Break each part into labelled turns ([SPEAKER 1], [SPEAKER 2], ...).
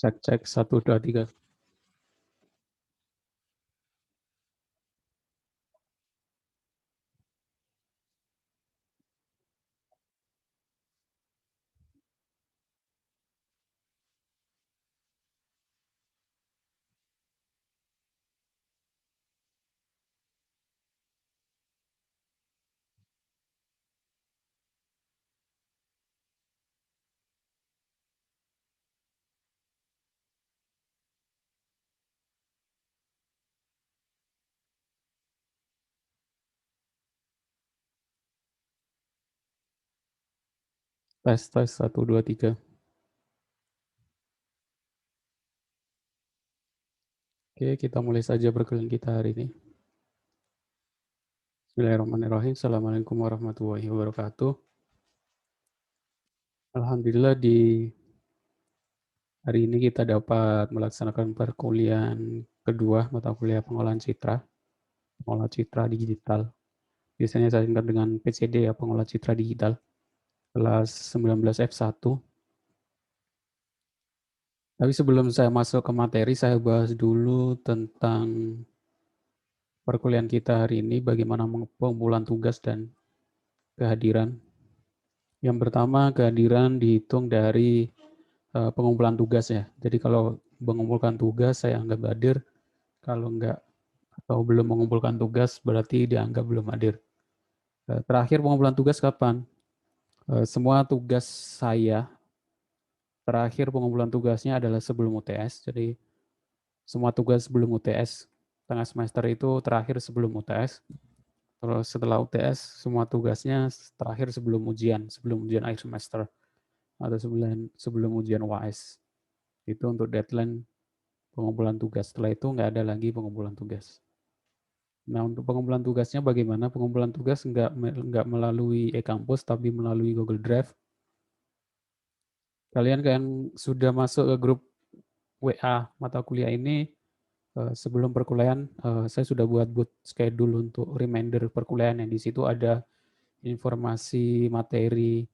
[SPEAKER 1] Cek cek 1 2 3. Tes tes 1 2 3. Oke, kita mulai saja perkuliahan kita hari ini. Bismillahirrahmanirrahim. Assalamualaikum warahmatullahi wabarakatuh. Alhamdulillah di hari ini kita dapat melaksanakan perkuliahan kedua mata kuliah pengolahan citra digital. Biasanya saya singkat dengan PCD ya, pengolahan citra digital. Kelas 19F1. Tapi sebelum saya masuk ke materi, saya bahas dulu tentang perkuliahan kita hari ini, bagaimana pengumpulan tugas dan kehadiran. Yang pertama, kehadiran dihitung dari pengumpulan tugas ya. Jadi kalau mengumpulkan tugas, saya anggap hadir. Kalau enggak atau belum mengumpulkan tugas, berarti dianggap belum hadir. Terakhir pengumpulan tugas kapan? Semua tugas saya, terakhir pengumpulan tugasnya adalah sebelum UTS. Jadi semua tugas sebelum UTS, tengah semester itu terakhir sebelum UTS. Terus setelah UTS, semua tugasnya terakhir sebelum ujian akhir semester atau sebelum ujian UAS. Itu untuk deadline pengumpulan tugas. Setelah itu nggak ada lagi pengumpulan tugas. Nah, untuk pengumpulan tugasnya bagaimana? Pengumpulan tugas nggak melalui e-kampus, tapi melalui Google Drive. Kalian kan sudah masuk ke grup WA mata kuliah ini, sebelum perkuliahan, saya sudah buat schedule untuk reminder perkuliahan, yang di situ ada informasi materi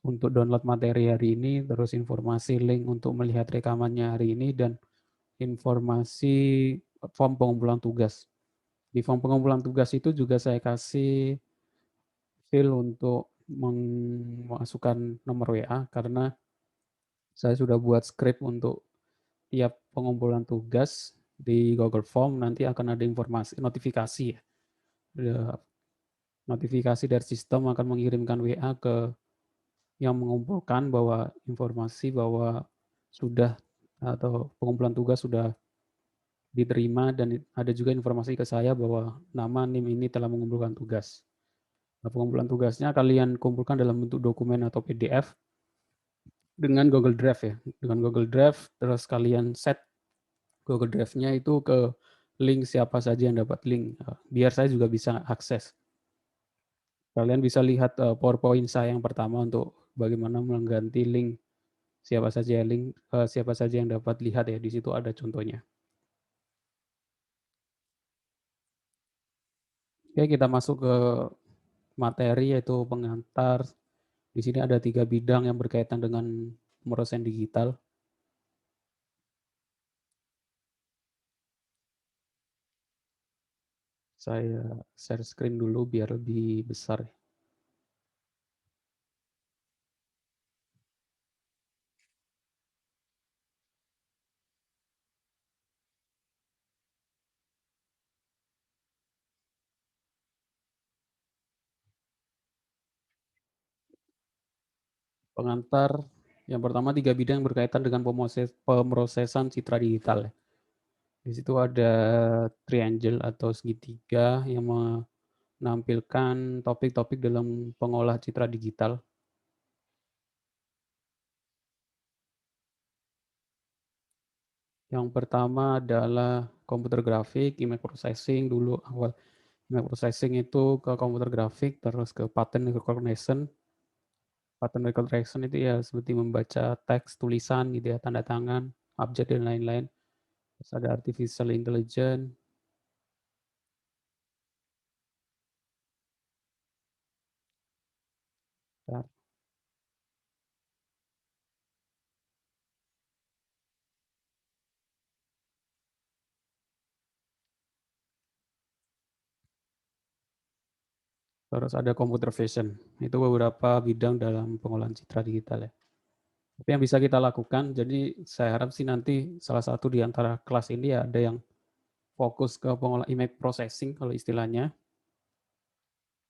[SPEAKER 1] untuk download materi hari ini, terus informasi link untuk melihat rekamannya hari ini, dan informasi form pengumpulan tugas. Di form pengumpulan tugas itu juga saya kasih field untuk memasukkan nomor WA, karena saya sudah buat script untuk tiap pengumpulan tugas di Google Form, nanti akan ada informasi notifikasi ya. Notifikasi dari sistem akan mengirimkan WA ke yang mengumpulkan bahwa informasi bahwa sudah atau pengumpulan tugas sudah diterima, dan ada juga informasi ke saya bahwa nama NIM ini telah mengumpulkan tugas. Nah, pengumpulan tugasnya kalian kumpulkan dalam bentuk dokumen atau PDF dengan Google Drive ya. Dengan Google Drive, terus kalian set Google Drive-nya itu ke link siapa saja yang dapat link. Biar saya juga bisa akses. Kalian bisa lihat PowerPoint saya yang pertama untuk bagaimana mengganti link siapa saja yang dapat lihat ya. Di situ ada contohnya. Oke, kita masuk ke materi, yaitu pengantar. Di sini ada 3 bidang yang berkaitan dengan pemrosesan digital. Saya share screen dulu biar lebih besar. Pengantar yang pertama 3 bidang yang berkaitan dengan pemrosesan citra digital ya. Di situ ada triangle atau segitiga yang menampilkan topik-topik dalam pengolah citra digital. Yang pertama adalah computer graphic, image processing dulu awal. Image processing itu ke computer graphic, terus ke pattern recognition. Pattern recognition itu ya seperti membaca teks, tulisan gitu ya, tanda tangan, objek dan lain-lain. Terus ada artificial intelligence. Ya. Terus ada computer vision. Itu beberapa bidang dalam pengolahan citra digital ya. Tapi yang bisa kita lakukan, jadi saya harap sih nanti salah satu di antara kelas ini ya ada yang fokus ke pengolahan image processing kalau istilahnya.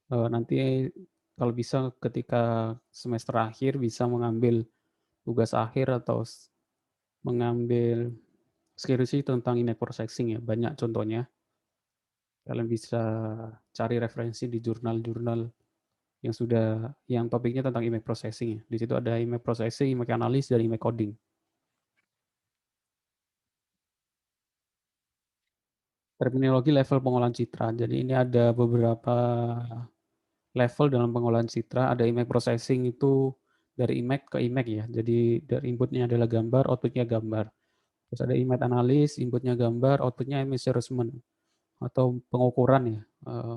[SPEAKER 1] Nanti kalau bisa ketika semester akhir bisa mengambil tugas akhir atau mengambil skripsi tentang image processing ya, banyak contohnya. Kalian bisa cari referensi di jurnal-jurnal yang topiknya tentang image processing ya. Di situ ada image processing, image analis, dan image coding. Terminologi level pengolahan citra. Jadi ini ada beberapa level dalam pengolahan citra. Ada image processing itu dari image ke image ya. Jadi dari inputnya adalah gambar, outputnya gambar. Terus ada image analis, inputnya gambar, outputnya image measurement atau pengukuran ya.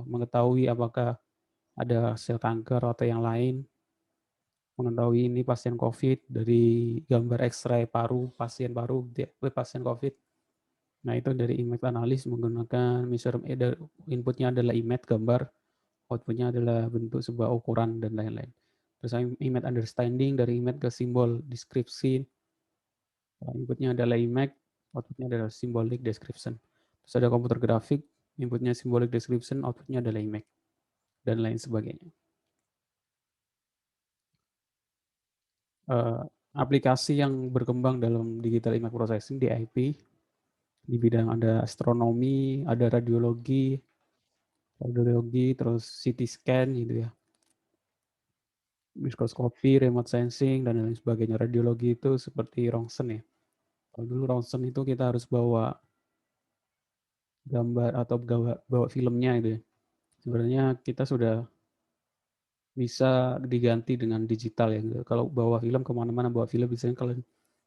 [SPEAKER 1] Mengetahui apakah ada sel kanker atau yang lain. Mengetahui ini pasien COVID dari gambar X-ray paru, pasien paru, pasien COVID. Nah itu dari image analis menggunakan inputnya adalah image gambar, outputnya adalah bentuk sebuah ukuran dan lain-lain. Terus image understanding dari image ke simbol deskripsi, inputnya adalah image, outputnya adalah symbolic description. Terus ada computer grafik, inputnya symbolic description, outputnya adalah image dan lain sebagainya. Uh, Aplikasi yang berkembang dalam digital image processing di IP di bidang ada astronomi, ada radiologi, terus CT scan gitu ya, mikroskopi, remote sensing dan lain sebagainya. Radiologi itu seperti rongsen ya. Kalau dulu rongsen itu kita harus bawa gambar atau bawa filmnya gitu ya. Sebenarnya kita sudah bisa diganti dengan digital ya. Kalau bawa film kemana-mana bawa film biasanya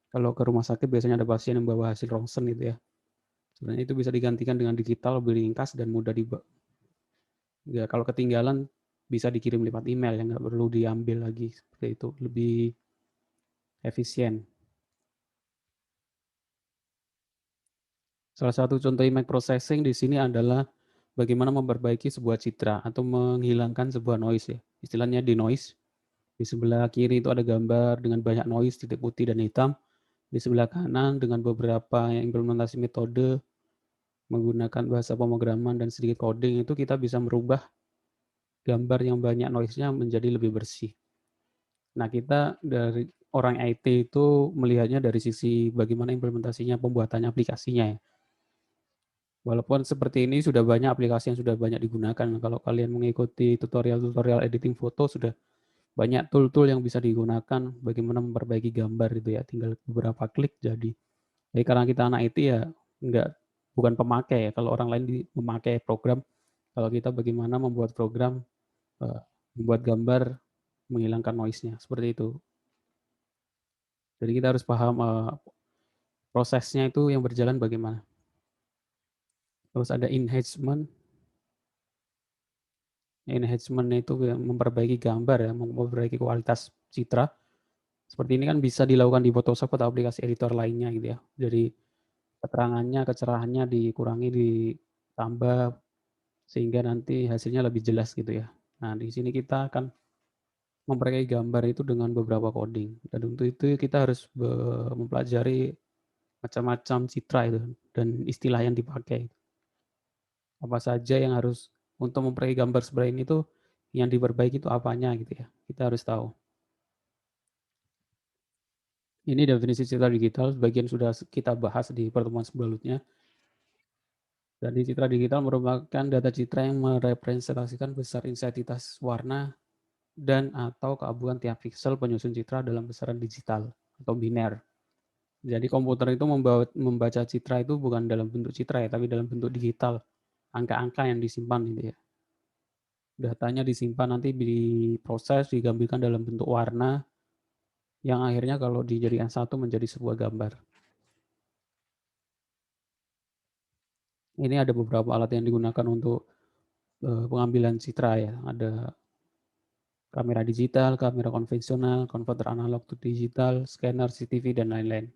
[SPEAKER 1] kalau ke rumah sakit biasanya ada pasien yang bawa hasil rongsen gitu ya. Sebenarnya itu bisa digantikan dengan digital lebih ringkas dan mudah ya, kalau ketinggalan bisa dikirim lewat email ya, nggak perlu diambil lagi seperti itu, lebih efisien. Salah satu contoh image processing di sini adalah bagaimana memperbaiki sebuah citra atau menghilangkan sebuah noise ya. Istilahnya denoise. Di sebelah kiri itu ada gambar dengan banyak noise, titik putih dan hitam. Di sebelah kanan dengan beberapa implementasi metode menggunakan bahasa pemrograman dan sedikit coding itu kita bisa merubah gambar yang banyak noise-nya menjadi lebih bersih. Nah, kita dari orang IT itu melihatnya dari sisi bagaimana implementasinya, pembuatannya aplikasinya ya. Walaupun seperti ini sudah banyak aplikasi yang sudah banyak digunakan. Kalau kalian mengikuti tutorial-tutorial editing foto sudah banyak tool-tool yang bisa digunakan bagaimana memperbaiki gambar itu ya. Tinggal beberapa klik jadi. Jadi karena kita anak IT ya bukan pemakai ya. Kalau orang lain memakai program, kalau kita bagaimana membuat program membuat gambar menghilangkan noise-nya seperti itu. Jadi kita harus paham prosesnya itu yang berjalan bagaimana. Terus ada enhancement. Enhancement itu memperbaiki gambar ya, memperbaiki kualitas citra. Seperti ini kan bisa dilakukan di Photoshop atau aplikasi editor lainnya gitu ya. Jadi keterangannya, kecerahannya dikurangi, ditambah sehingga nanti hasilnya lebih jelas gitu ya. Nah, di sini kita akan memperkaya gambar itu dengan beberapa coding. Dan untuk itu kita harus mempelajari macam-macam citra itu dan istilah yang dipakai. Apa saja yang harus untuk memperkaya gambar seperti ini tuh yang diperbaiki itu apanya gitu ya. Kita harus tahu. Ini definisi citra digital, sebagian sudah kita bahas di pertemuan sebelumnya. Jadi citra digital merupakan data citra yang merepresentasikan besar intensitas warna dan atau keabuan tiap piksel penyusun citra dalam besaran digital atau biner. Jadi komputer itu membaca citra itu bukan dalam bentuk citra ya, tapi dalam bentuk digital. Angka-angka yang disimpan gitu ya. Datanya disimpan nanti diproses, digambarkan dalam bentuk warna yang akhirnya kalau dijadikan satu menjadi sebuah gambar. Ini ada beberapa alat yang digunakan untuk pengambilan citra ya. Ada kamera digital, kamera konvensional, konverter analog to digital, scanner, CCTV, dan lain-lain.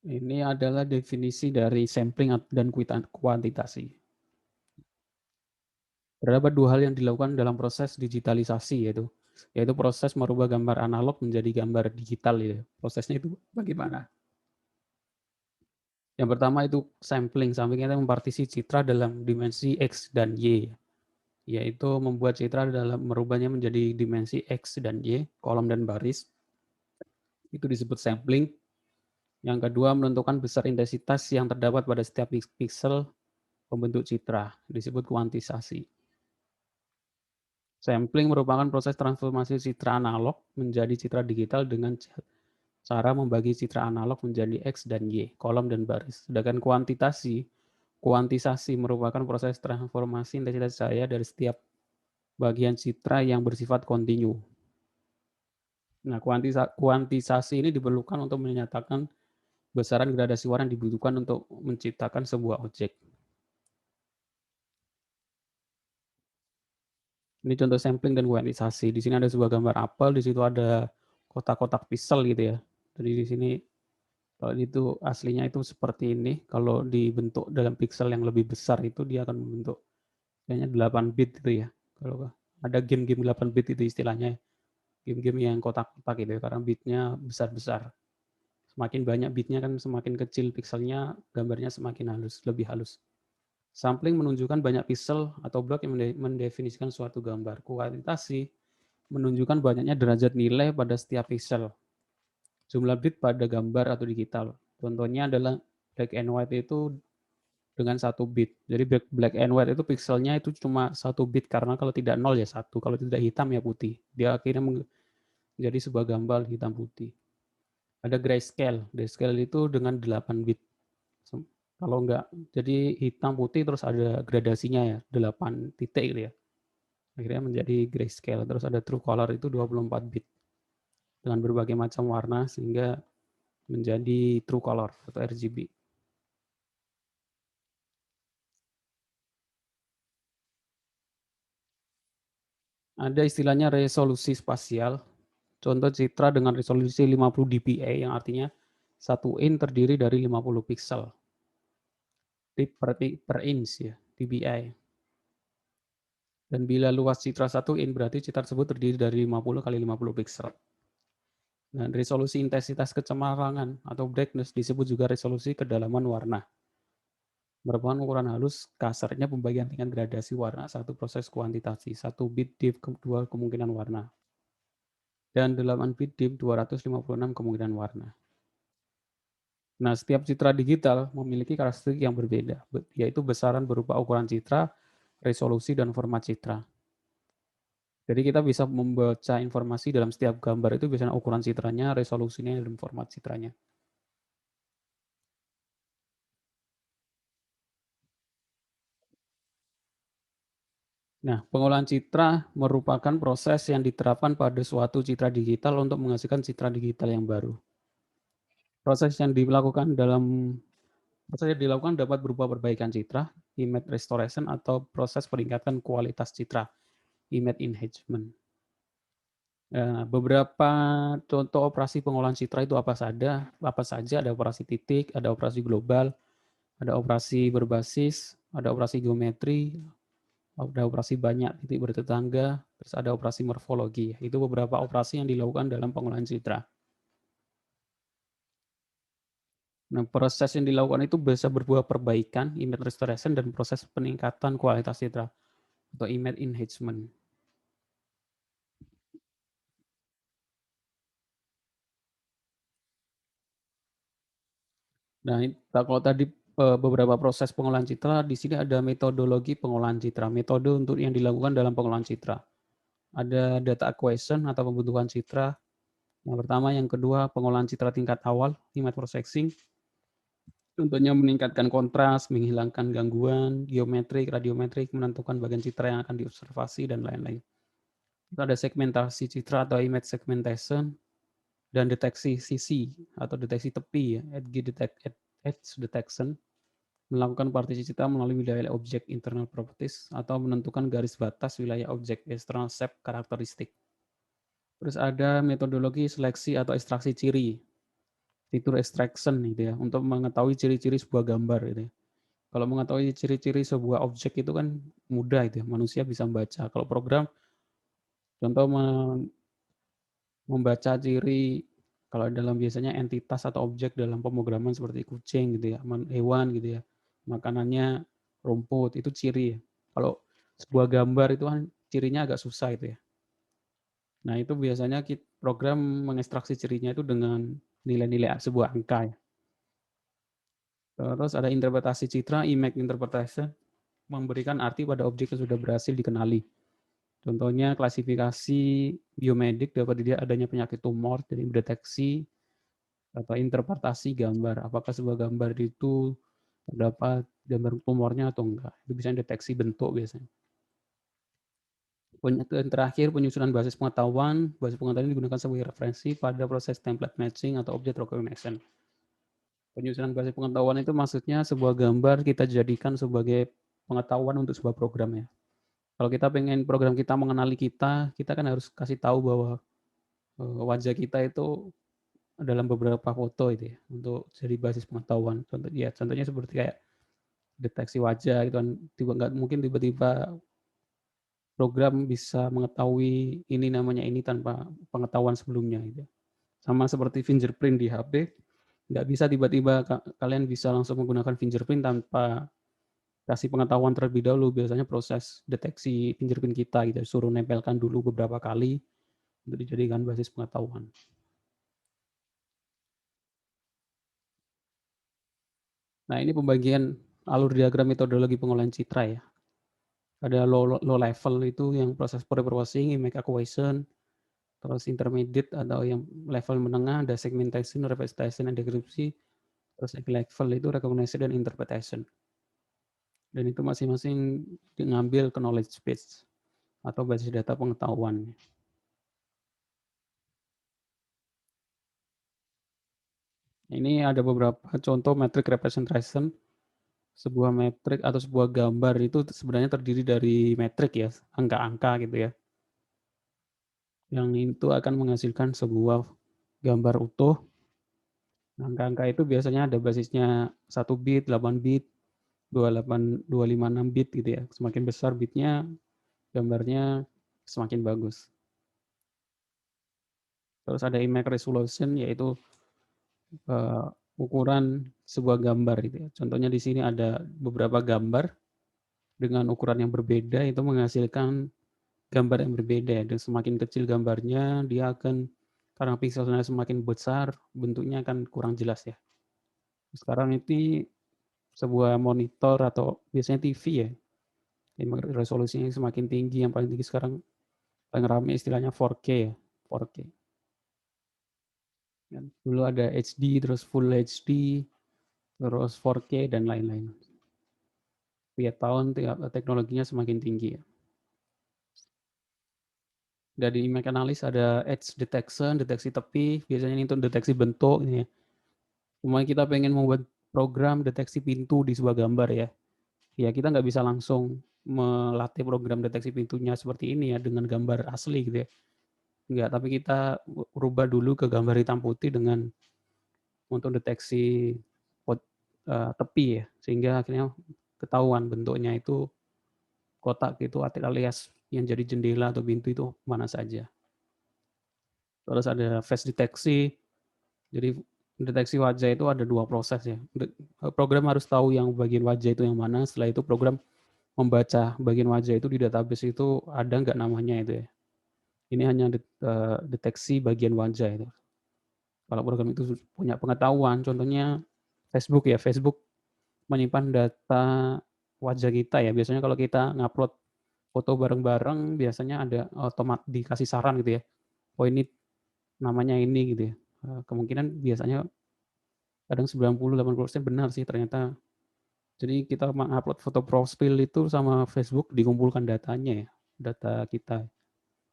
[SPEAKER 1] Ini adalah definisi dari sampling dan kuantitasi. Terdapat dua hal yang dilakukan dalam proses digitalisasi, yaitu proses merubah gambar analog menjadi gambar digital. Ya. Prosesnya itu bagaimana? Yang pertama itu sampling. Sampling itu mempartisi citra dalam dimensi X dan Y, yaitu membuat citra dalam merubahnya menjadi dimensi X dan Y, kolom dan baris. Itu disebut sampling. Yang kedua, menentukan besar intensitas yang terdapat pada setiap piksel pembentuk citra, disebut kuantisasi. Sampling merupakan proses transformasi citra analog menjadi citra digital dengan cara membagi citra analog menjadi X dan Y, kolom dan baris. Sedangkan kuantisasi merupakan proses transformasi intensitas cahaya dari setiap bagian citra yang bersifat kontinu. Nah, kuantisasi ini diperlukan untuk menyatakan besaran gradasi warna yang dibutuhkan untuk menciptakan sebuah objek. Ini contoh sampling dan kuantisasi. Di sini ada sebuah gambar apel, di situ ada kotak-kotak pixel gitu ya. Jadi di sini kalau itu aslinya itu seperti ini. Kalau dibentuk dalam pixel yang lebih besar itu dia akan membentuk kayaknya 8 bit itu ya. Kalau ada game-game 8 bit itu istilahnya. Game-game yang kotak-kotak gitu ya, karena bitnya besar-besar. Semakin banyak bitnya kan semakin kecil pixelnya, gambarnya semakin halus, lebih halus. Sampling menunjukkan banyak pixel atau blok yang mendefinisikan suatu gambar. Kuantitasi menunjukkan banyaknya derajat nilai pada setiap pixel. Jumlah bit pada gambar atau digital. Contohnya adalah black and white itu dengan 1 bit. Jadi black and white itu pixelnya itu cuma 1 bit karena kalau tidak nol ya satu, kalau tidak hitam ya putih. Dia akhirnya menjadi sebuah gambar hitam putih. Ada grayscale. Grayscale itu dengan 8 bit. Kalau enggak, jadi hitam putih terus ada gradasinya ya, 8 titik gitu ya. Akhirnya menjadi grayscale. Terus ada true color itu 24 bit dengan berbagai macam warna sehingga menjadi true color atau RGB. Ada istilahnya resolusi spasial. Contoh citra dengan resolusi 50 dpi yang artinya 1 in terdiri dari 50 pixel per inch ya, dpi. Dan bila luas citra 1 in berarti citra tersebut terdiri dari 50 kali 50 pixel. Dan resolusi intensitas kecemarangan atau brightness disebut juga resolusi kedalaman warna. Merupakan ukuran halus kasarnya pembagian tingkat gradasi warna satu proses kuantitasi, 1 bit div 2 kemungkinan warna, dan 8 bit div 256 kemungkinan warna. Nah, setiap citra digital memiliki karakteristik yang berbeda, yaitu besaran berupa ukuran citra, resolusi, dan format citra. Jadi kita bisa membaca informasi dalam setiap gambar itu biasanya ukuran citranya, resolusinya, dan format citranya. Nah, pengolahan citra merupakan proses yang diterapkan pada suatu citra digital untuk menghasilkan citra digital yang baru. Proses yang dilakukan dalam Proses yang dilakukan dapat berupa perbaikan citra, image restoration, atau proses peningkatan kualitas citra, image enhancement. Beberapa contoh operasi pengolahan citra itu apa saja, ada operasi titik, ada operasi global, ada operasi berbasis, ada operasi geometri, ada operasi banyak titik bertetangga, terus ada operasi morfologi. Itu beberapa operasi yang dilakukan dalam pengolahan citra. Nah, proses yang dilakukan itu bisa berbuah perbaikan, image restoration, dan proses peningkatan kualitas citra atau image enhancement. Nah, kalau tadi beberapa proses pengolahan citra, di sini ada metodologi pengolahan citra, metode untuk yang dilakukan dalam pengolahan citra. Ada data acquisition atau pembutuhan citra. Yang pertama, yang kedua, pengolahan citra tingkat awal, image processing. Contohnya meningkatkan kontras, menghilangkan gangguan, geometrik, radiometrik, menentukan bagian citra yang akan diobservasi, dan lain-lain. Itu ada segmentasi citra atau image segmentation, dan deteksi sisi atau deteksi tepi, ya, edge detection, melakukan partisi citra melalui wilayah objek internal properties atau menentukan garis batas wilayah objek external shape karakteristik. Terus ada metodologi seleksi atau ekstraksi ciri, fitur extraction gitu ya, untuk mengetahui ciri-ciri sebuah gambar gitu ya. Kalau mengetahui ciri-ciri sebuah objek itu kan mudah itu ya, manusia bisa membaca. Kalau program, contoh membaca ciri, kalau dalam biasanya entitas atau objek dalam pemrograman seperti kucing gitu ya, hewan gitu ya, makanannya rumput, itu ciri ya. Kalau sebuah gambar itu kan cirinya agak susah itu ya. Nah itu biasanya program mengekstraksi cirinya itu dengan nilai-nilai sebuah angka ya. Terus ada interpretasi citra, image interpretation, memberikan arti pada objek yang sudah berhasil dikenali. Contohnya klasifikasi biomedik dapat dilihat adanya penyakit tumor, jadi mendeteksi atau interpretasi gambar. Apakah sebuah gambar itu terdapat gambar tumornya atau enggak. Itu bisa deteksi bentuk biasanya. Dan terakhir, penyusunan basis pengetahuan. Basis pengetahuan digunakan sebagai referensi pada proses template matching atau object recognition. Penyusunan basis pengetahuan itu maksudnya sebuah gambar kita jadikan sebagai pengetahuan untuk sebuah program ya. Kalau kita pengen program kita mengenali kita, kita kan harus kasih tahu bahwa wajah kita itu dalam beberapa foto itu ya, untuk jadi basis pengetahuan. Contohnya seperti kayak deteksi wajah gitu kan, nggak mungkin tiba-tiba program bisa mengetahui ini namanya ini tanpa pengetahuan sebelumnya gitu. Sama seperti fingerprint di HP, nggak bisa tiba-tiba kalian bisa langsung menggunakan fingerprint tanpa kasih pengetahuan terlebih dahulu. Biasanya proses deteksi fingerprint kita gitu, suruh nempelkan dulu beberapa kali untuk dijadikan basis pengetahuan. Nah, ini pembagian alur diagram metodologi pengolahan citra ya. Ada low level itu yang proses pre-processing, image acquisition, terus intermediate atau yang level menengah, ada segmentation, representation, and deskripsi, terus level itu recognition dan interpretation. Dan itu masing-masing ngambil ke knowledge base atau basis data pengetahuan. Ini ada beberapa contoh metric representation. Sebuah metrik atau sebuah gambar itu sebenarnya terdiri dari metrik ya, angka-angka gitu ya. Yang itu akan menghasilkan sebuah gambar utuh. Angka-angka itu biasanya ada basisnya 1 bit, 8 bit, 28, 256 bit gitu ya. Semakin besar bitnya, gambarnya semakin bagus. Terus ada image resolution, yaitu ukuran sebuah gambar gitu ya. Contohnya di sini ada beberapa gambar dengan ukuran yang berbeda, itu menghasilkan gambar yang berbeda ya. Dan semakin kecil gambarnya, dia akan, karena pixelnya semakin besar, bentuknya akan kurang jelas ya. Sekarang ini sebuah monitor atau biasanya TV ya, resolusinya semakin tinggi, yang paling tinggi sekarang paling ramai istilahnya 4K ya, 4K. Dulu ada HD, terus Full HD, terus 4K dan lain-lain. Tiap tahun teknologinya semakin tinggi ya. Dari image analysis ada edge detection, deteksi tepi, biasanya ini untuk deteksi bentuk ini ya. Cuma kita pengen membuat program deteksi pintu di sebuah gambar ya. Ya kita nggak bisa langsung melatih program deteksi pintunya seperti ini ya dengan gambar asli gitu ya. Enggak, tapi kita rubah dulu ke gambar hitam putih dengan untuk deteksi tepi ya, sehingga akhirnya ketahuan bentuknya itu kotak itu alias yang jadi jendela atau pintu itu mana saja. Terus ada face deteksi, jadi deteksi wajah itu ada 2 proses ya. Program harus tahu yang bagian wajah itu yang mana, setelah itu program membaca bagian wajah itu di database itu ada nggak namanya itu ya. Ini hanya deteksi bagian wajah itu. Kalau program itu punya pengetahuan, contohnya Facebook ya, Facebook menyimpan data wajah kita ya, biasanya kalau kita ngupload foto bareng-bareng biasanya ada dikasih saran gitu ya, "Oh ini namanya ini," gitu ya. Kemungkinan biasanya kadang 90-80% benar sih ternyata. Jadi kita mengupload foto profil itu sama Facebook dikumpulkan datanya ya, data kita.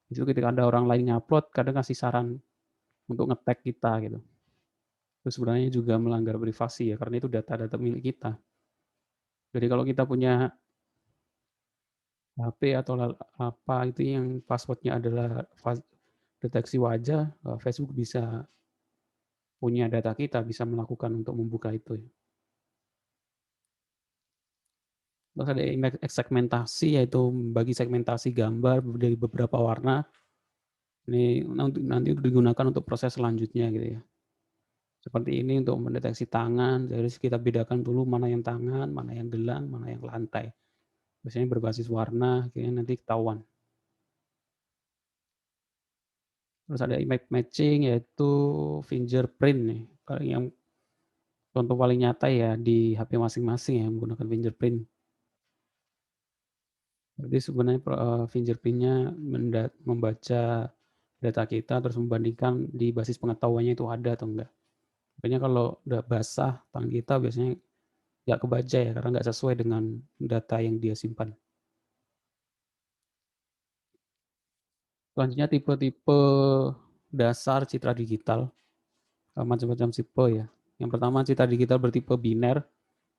[SPEAKER 1] Itu ketika ada orang lain ngupload kadang kasih saran untuk nge-tag kita gitu. Itu sebenarnya juga melanggar privasi ya, karena itu data-data milik kita. Jadi kalau kita punya HP atau apa itu yang password-nya adalah deteksi wajah, Facebook bisa punya data kita, bisa melakukan untuk membuka itu ya. Terus ada segmentasi, yaitu membagi segmentasi gambar dari beberapa warna. Ini nanti digunakan untuk proses selanjutnya gitu ya. Seperti ini untuk mendeteksi tangan, jadi kita bedakan dulu mana yang tangan, mana yang gelang, mana yang lantai. Biasanya berbasis warna, kayaknya nanti ketahuan. Terus ada image matching, yaitu fingerprint nih. Yang contoh paling nyata ya di HP masing-masing ya menggunakan fingerprint. Jadi sebenarnya fingerprint-nya membaca data kita terus membandingkan di basis pengetahuannya itu ada atau enggak. Makanya kalau udah basah tangan kita biasanya nggak kebaca ya karena nggak sesuai dengan data yang dia simpan. Selanjutnya tipe-tipe dasar citra digital, macam-macam tipe ya. Yang pertama citra digital bertipe biner,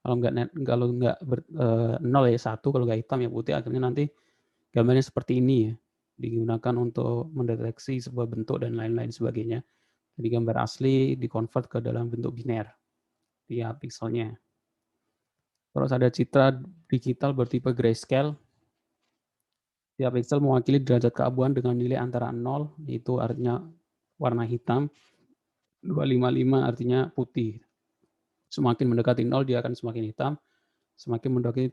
[SPEAKER 1] kalau nggak 0 ya 1, kalau nggak hitam ya putih, akhirnya nanti gambarnya seperti ini ya. Digunakan untuk mendeteksi sebuah bentuk dan lain-lain sebagainya. Jadi gambar asli dikonvert ke dalam bentuk biner tiap pixelnya. Terus ada citra digital bertipe grayscale. Tiap pixel mewakili derajat keabuan dengan nilai antara 0, itu artinya warna hitam, 255 artinya putih. Semakin mendekati 0 dia akan semakin hitam, semakin mendekati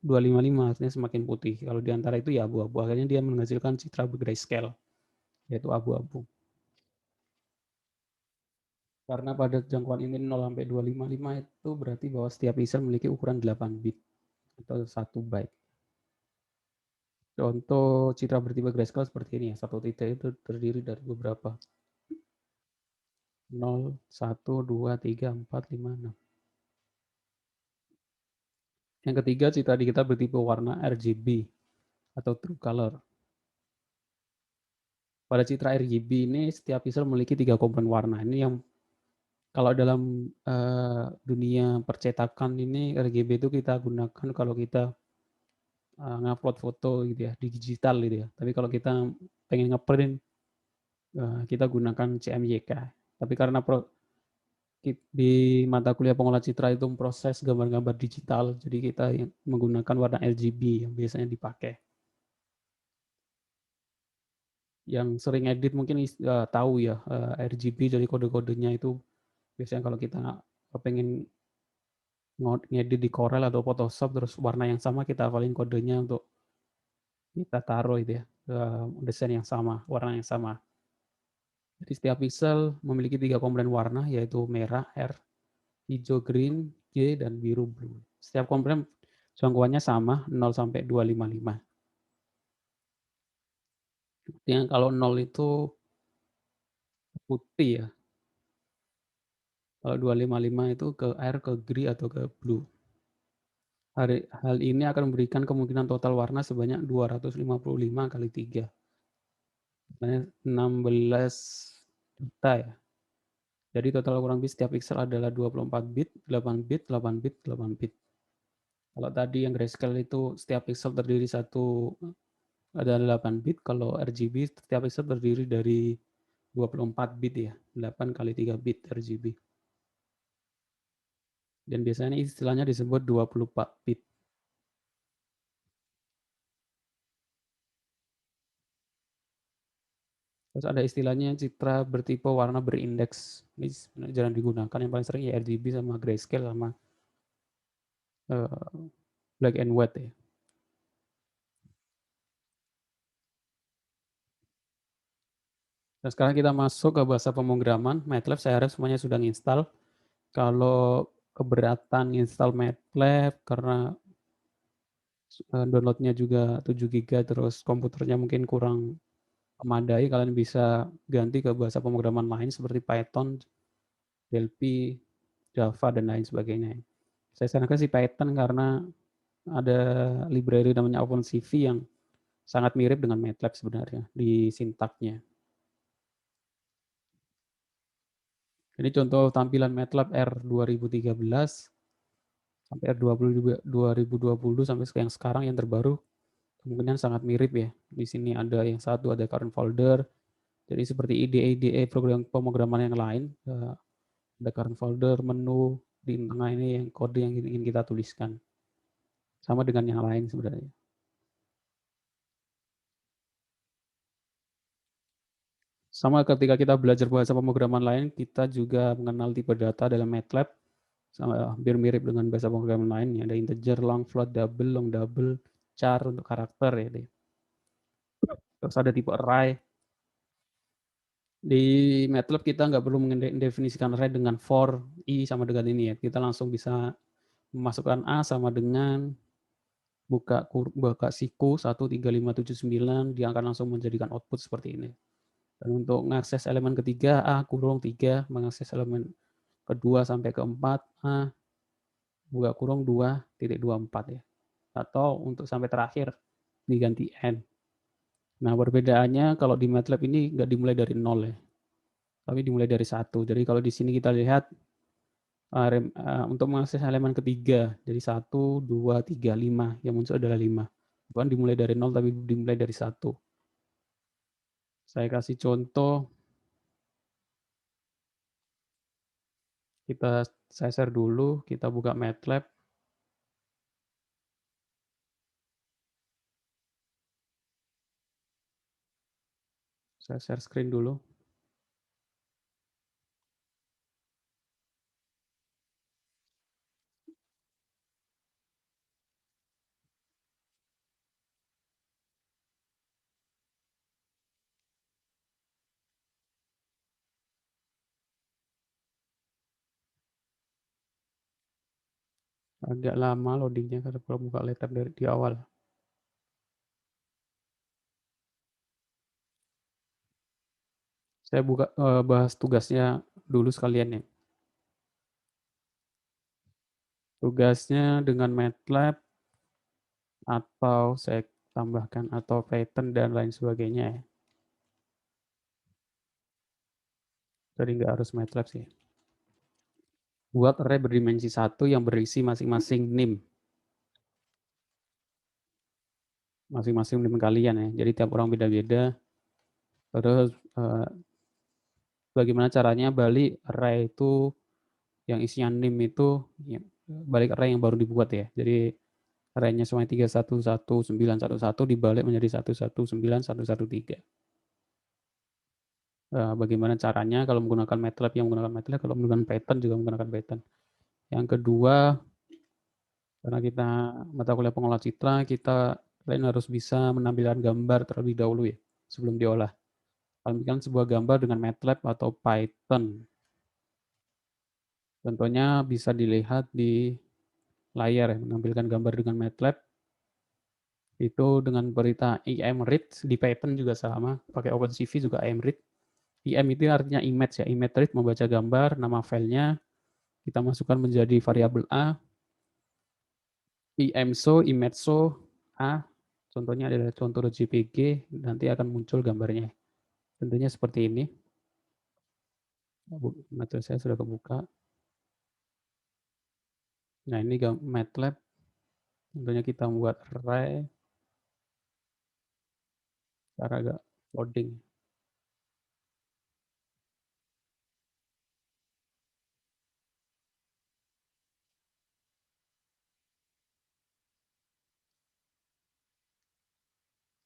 [SPEAKER 1] 255 artinya semakin putih. Kalau di antara itu ya abu-abu, akhirnya dia menghasilkan citra grayscale, yaitu abu-abu. Karena pada jangkauan ini 0 sampai 255 itu berarti bahwa setiap pixel memiliki ukuran 8 bit atau 1 byte. Contoh citra bertipe grayscale seperti ini ya, satu titik itu terdiri dari beberapa 0, 1, 2, 3, 4, 5, 6. Yang ketiga, citra digital bertipe warna RGB atau True Color. Pada citra RGB ini setiap pixel memiliki 3 komponen warna. Ini yang kalau dalam dunia percetakan ini RGB itu kita gunakan kalau kita ngupload foto gitu ya, di digital gitu ya. Tapi kalau kita pengen ngeprint, kita gunakan CMYK. Tapi karena di mata kuliah pengolah citra itu proses gambar-gambar digital, jadi kita menggunakan warna RGB yang biasanya dipakai. Yang sering edit mungkin tahu ya, RGB dari kode-kodenya itu biasanya kalau kita pengen ngedit di Corel atau Photoshop terus warna yang sama kita hafalin kodenya untuk kita taruh itu ya, desain yang sama, warna yang sama. Jadi setiap pixel memiliki 3 komponen warna yaitu merah R, hijau green G, dan biru blue. Setiap komponen jangkauannya sama 0 sampai 255. Yang kalau 0 itu putih ya. Kalau 255 itu ke air, ke gray atau ke blue. Hal ini akan memberikan kemungkinan total warna sebanyak 255 kali 3. Sebenarnya 16 juta ya. Jadi total kurang lebih setiap pixel adalah 24 bit, 8 bit, 8 bit, 8 bit. Kalau tadi yang grayscale itu setiap pixel terdiri satu ada 8 bit, kalau RGB setiap pixel terdiri dari 24 bit ya, 8 kali 3 bit RGB. Dan biasanya istilahnya disebut 24 bit. Terus ada istilahnya citra bertipe warna berindeks. Ini sebenarnya jarang digunakan, yang paling sering ya RGB sama grayscale sama black and white ya. Nah, sekarang kita masuk ke bahasa pemrograman. MATLAB saya harap semuanya sudah install. Kalau keberatan install MATLAB karena downloadnya juga 7 GB terus komputernya mungkin kurang memadai, kalian bisa ganti ke bahasa pemrograman lain seperti Python, PHP, Java, dan lain sebagainya. Saya sarankan sih Python karena ada library namanya OpenCV yang sangat mirip dengan MATLAB sebenarnya di sintaknya. Ini contoh tampilan MATLAB R2013 sampai R2020 sampai yang sekarang yang terbaru kemungkinan sangat mirip ya. Di sini ada yang satu ada current folder. Jadi seperti IDE program pemrograman yang lain, ada current folder, menu di tengah ini yang kode yang ingin kita tuliskan. Sama dengan yang lain sebenarnya. Sama ketika kita belajar bahasa pemrograman lain, kita juga mengenal tipe data dalam MATLAB. Sama hampir mirip dengan bahasa pemrograman lain. Ada integer, long, float, double, long double, char untuk karakter ya. Terus ada tipe array. Di MATLAB kita nggak perlu mendefinisikan array dengan for, i sama dengan ini ya. Kita langsung bisa memasukkan a sama dengan buka siku 13579, dia akan langsung menjadikan output seperti ini. Dan untuk mengakses elemen ketiga, A kurung 3, mengakses elemen kedua sampai keempat, A buka kurung 2.24 ya. Atau untuk sampai terakhir diganti N. Nah perbedaannya kalau di MATLAB ini nggak dimulai dari 0 ya, tapi dimulai dari 1. Jadi kalau di sini kita lihat untuk mengakses elemen ketiga, jadi 1, 2, 3, 5, yang muncul adalah 5. Bukan dimulai dari 0, tapi dimulai dari 1. Saya kasih contoh, saya share dulu, kita buka MATLAB, saya share screen dulu. Agak lama loadingnya karena kalau buka laptop dari di awal. Saya bahas tugasnya dulu sekalian ya. Tugasnya dengan MATLAB atau saya tambahkan atau Python dan lain sebagainya ya. Jadi nggak harus MATLAB sih. Buat array berdimensi 1 yang berisi masing-masing NIM. Masing-masing NIM kalian ya. Jadi tiap orang beda-beda. Terus bagaimana caranya balik array itu yang isinya NIM itu ya, balik array yang baru dibuat ya. Jadi arraynya semuanya 3111911 dibalik menjadi 1191113. Bagaimana caranya kalau menggunakan MATLAB yang menggunakan MATLAB, kalau menggunakan Python juga menggunakan Python. Yang kedua, karena kita mata kuliah pengolah citra, kalian harus bisa menampilkan gambar terlebih dahulu ya, sebelum diolah. Tampilkan sebuah gambar dengan MATLAB atau Python. Contohnya bisa dilihat di layar ya, menampilkan gambar dengan MATLAB itu dengan perintah imread, di Python juga sama, pakai OpenCV juga imread. Im itu artinya image ya, image read membaca gambar, nama filenya kita masukkan menjadi variabel A, imso, image A, contohnya adalah contoh JPG, nanti akan muncul gambarnya. Tentunya seperti ini. Materi saya sudah kebuka. Nah, ini MATLAB. Tentunya kita membuat array cara agak loading.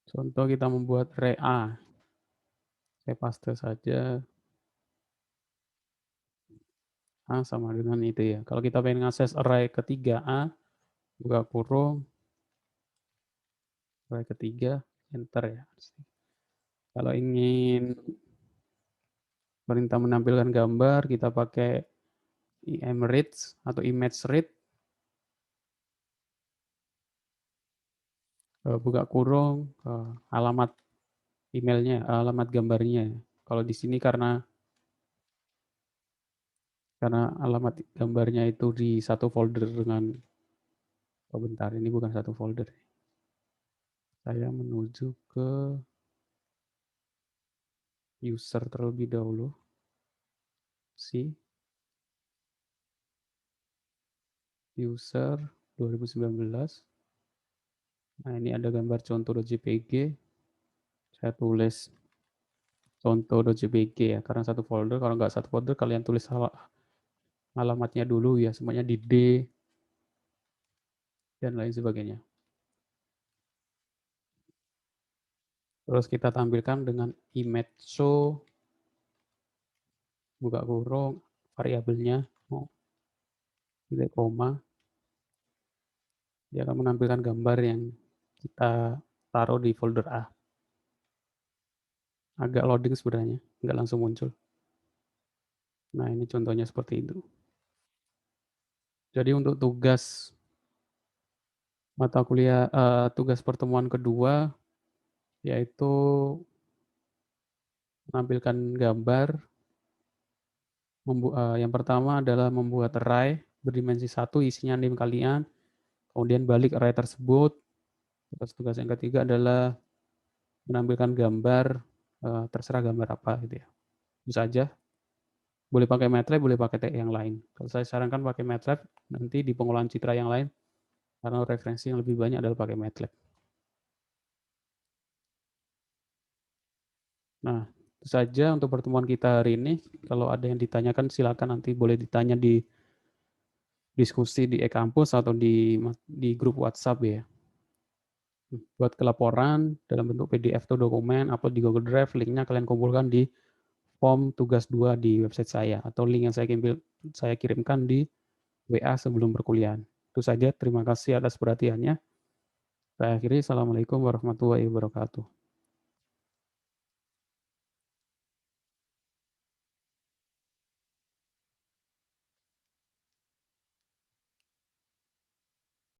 [SPEAKER 1] Contoh kita membuat array A. Saya paste saja A sama dengan itu ya. Kalau kita pengen ngakses array ketiga A, buka kurung, array ketiga, enter ya. Kalau ingin perintah menampilkan gambar, kita pakai imread atau image read, buka kurung, alamat emailnya, alamat gambarnya. Kalau di sini karena alamat gambarnya itu di satu folder dengan, oh bentar, ini bukan satu folder. Saya menuju ke user terlebih dahulu. User 2019. Nah, ini ada gambar contoh.jpg. Saya tulis contoh.jpg ya, karena satu folder. Kalau nggak satu folder, kalian tulis alamatnya dulu ya, semuanya di D dan lain sebagainya. Terus kita tampilkan dengan image show, buka kurung, variabelnya, titik koma, dia akan menampilkan gambar yang kita taruh di folder A. Agak loading sebenarnya, nggak langsung muncul. Nah, ini contohnya seperti itu. Jadi untuk tugas mata kuliah, tugas pertemuan kedua, yaitu menampilkan gambar. Yang pertama adalah membuat array berdimensi 1, isinya name kalian, kemudian balik array tersebut. Terus tugas yang ketiga adalah menampilkan gambar, terserah gambar apa gitu ya. Itu saja. Boleh pakai MATLAB, boleh pakai yang lain. Kalau saya sarankan pakai MATLAB, nanti di pengolahan citra yang lain, karena referensi yang lebih banyak adalah pakai MATLAB. Nah, itu saja untuk pertemuan kita hari ini. Kalau ada yang ditanyakan, silakan nanti boleh ditanya di diskusi di e-kampus atau di grup WhatsApp ya. Buat kelaporan dalam bentuk PDF atau dokumen, upload di Google Drive, linknya kalian kumpulkan di form tugas 2 di website saya, atau link yang saya kirimkan di WA sebelum perkuliahan. Itu saja, terima kasih atas perhatiannya. Saya akhiri, Assalamualaikum warahmatullahi wabarakatuh.